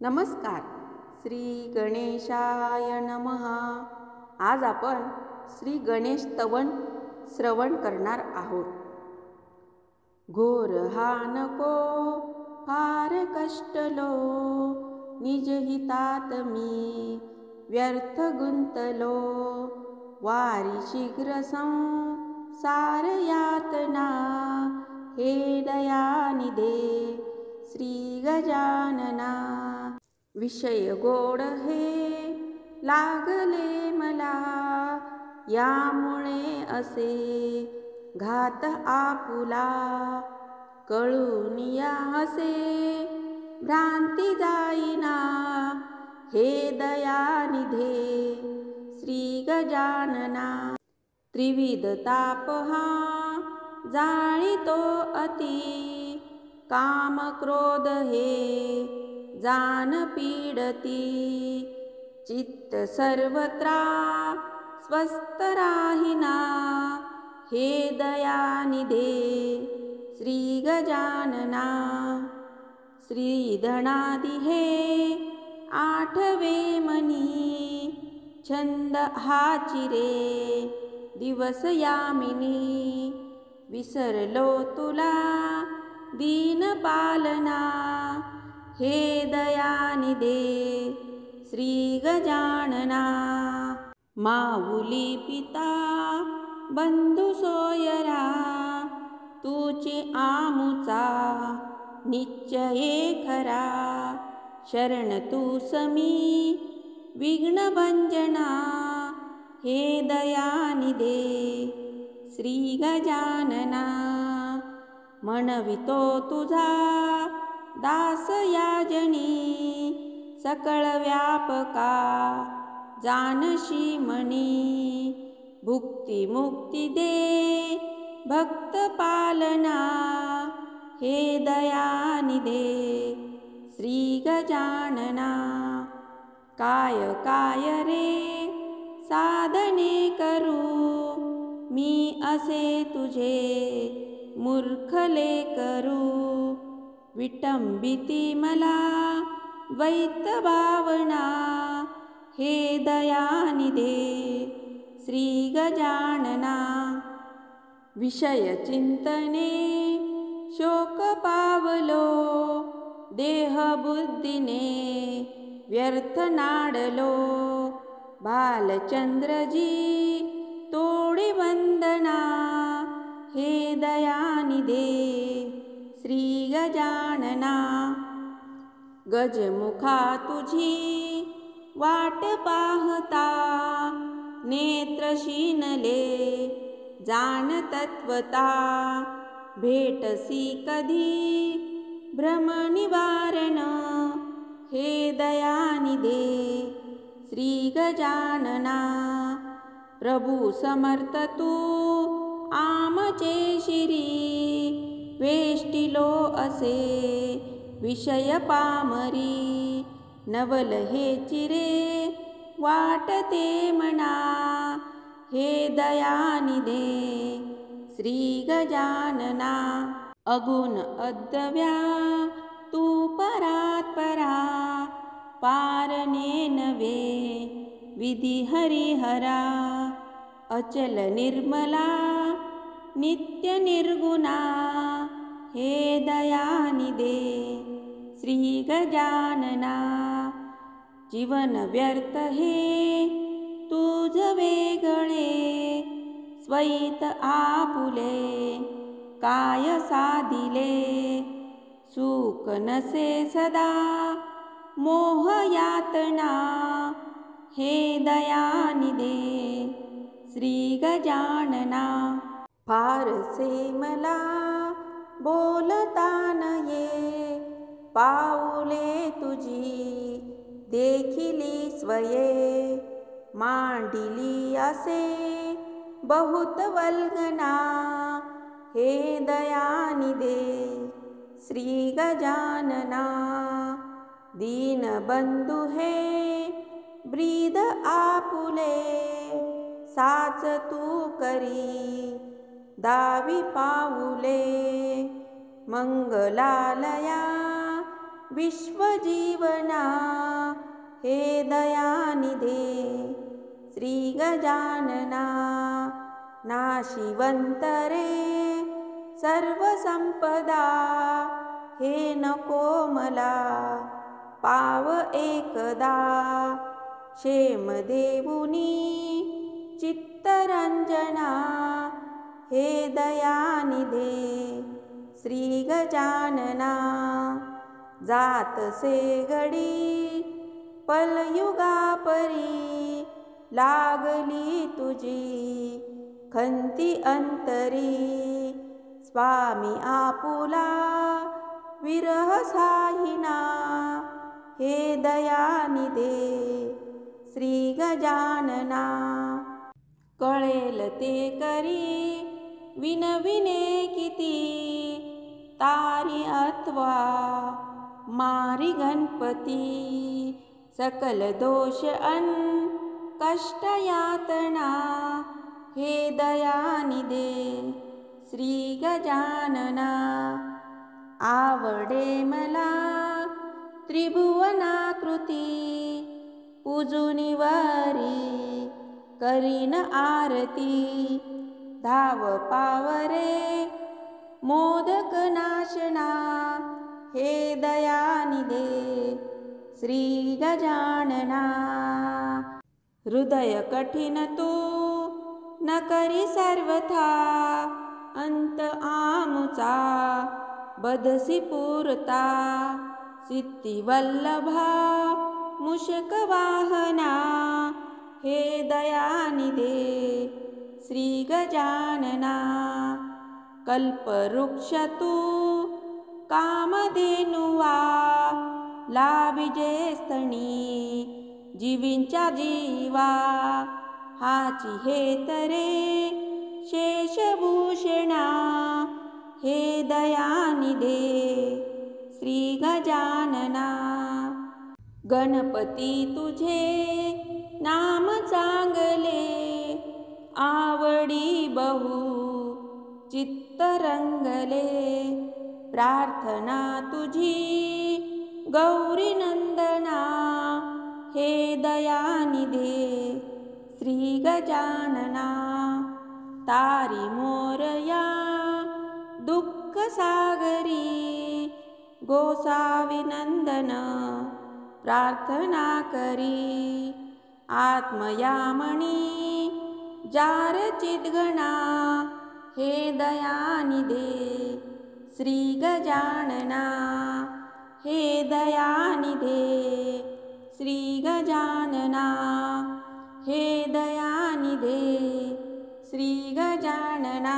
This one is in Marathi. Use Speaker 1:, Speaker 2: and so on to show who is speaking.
Speaker 1: नमस्कार. श्री गणेशाय नमः. आज आपण श्री गणेश स्तवन श्रवण करणार आहोत. घोर हा नको फार कष्टलो, निज हितात मी व्यर्थ गुंतलो. वारी शीघ्र संसार यातना, हे दयानिधे श्री गजानना. विषय गोड हे लागले मला, यामुळे असे घात आपुला. कळून या असे भ्रांती जाईना, हे दयानिधे श्री गजानना. त्रिविध ताप हा जाळितो अति, काम क्रोध हे जान पीडती. चित्त सर्वत्रा स्वस्थ राहिना, हे दयानिधे श्री गजानना. श्रीधनादि हे आठवे मनी, छंद हा चिरे दिवस यामिनी. विसरलो तुला दीन पालना, हे दयानिधे श्री गजानना. माऊली पिता बंधू सोयरा, तुची आमुचा निश्चय खरा. शरण तू समी विघ्नभंजना, हे दयानिधे श्री गजानना. म्हणवितो तुझा दास याजनी, सकळ व्यापका जानशी मनी. भुक्ती मुक्ती दे भक्त पालना, हे दयानिधे श्री गजानना. काय काय रे साधने करू, मी असे तुझे मूर्खले करू. विटंबिती मला द्वैत भावना, हे दयानिधे श्री गजानना. विषय चिंतने शोक पावलो, देह बुद्धीने व्यर्थ नाडलो. बालचंद्रजी तोडी वंदना, हे दयानिधे श्री गजानना. गजमुखा तुझी वाट पाहता, नेत्र शीनले जाण तत्वता. भेटसी कधी भ्रम निवारण, हे दयानिधे श्री गजानना. प्रभू समर्थ तू आमचे शिरी, वेष्टिलो असे विषय पामरी. नवल हे चिरे वाटते मना, हे दयानिधे श्री गजानना. अगुण अद्व्या तू परात परा, पारणे नवे विधी हरिहरा. अचल निर्मला नित्य निर्गुणा, हे दयानिधे श्री गजानना. जीवन व्यर्थ हे तुझ वेगळे, स्वैत आपुले काय साधिले. सुख नसे सदा मोह यातना, हे दयानिधे श्री गजानना. फारसे मला बोलता न ये, पाऊले तुझी देखिली स्वये. मांडिली असे बहुत वल्गना, हे दयानिधे श्री गजानना. दीनबंधु हे ब्रीद आपुले, साच तू करी दावी पाऊले. मंगलालया विश्वजीवना हे दयानिधे श्री गजानना नाशिवंतरे सर्वसंपदा हे नको मला पाव एकदा क्षेम देऊनी चित्तरंजना हे दयानिधे श्री गजानना जातसे घडी पलयुगा परी लागली तुझी खंती अंतरी स्वामी आपुला विरह साहिना हे दयानिधे श्री गजानना कळेल ते करी विनविने किती तारी अथवा मारी गणपती सकल दोष अन कष्ट यातना हे दयानिधे श्री गजानना आवडे मला त्रिभुवनाकृती पूजुनी वारी करीन आरती धाव पावरे मोदक नाशना हे दयानिधे श्री गजानना हृदय कठीण तू न करी सर्वथा अंत आमुचा बदसी पुरता सिद्धी वल्लभा मूषक वाहना हे दयानिधे श्री गजानना कल्पवृक्ष तू कामधेनुवा लाविजे स्तनी जीवींच्या जीवा हाची हे तरे शेषभूषणा हे दयानिधे श्री गजानना गणपती तुझे नाम चांगले आवडी बहु चित्त रंगले प्रार्थना तुझी गौरी नंदना हे दयानिधे श्री गजानना तारी मोरया दुःख सागरी गोसाविनंदन प्रार्थना करी आत्मयामणी जार चिद्गणा हे दयानिधे श्री गजानना हे दयानिधे श्री गजानना हे दयानिधे श्री गजानना।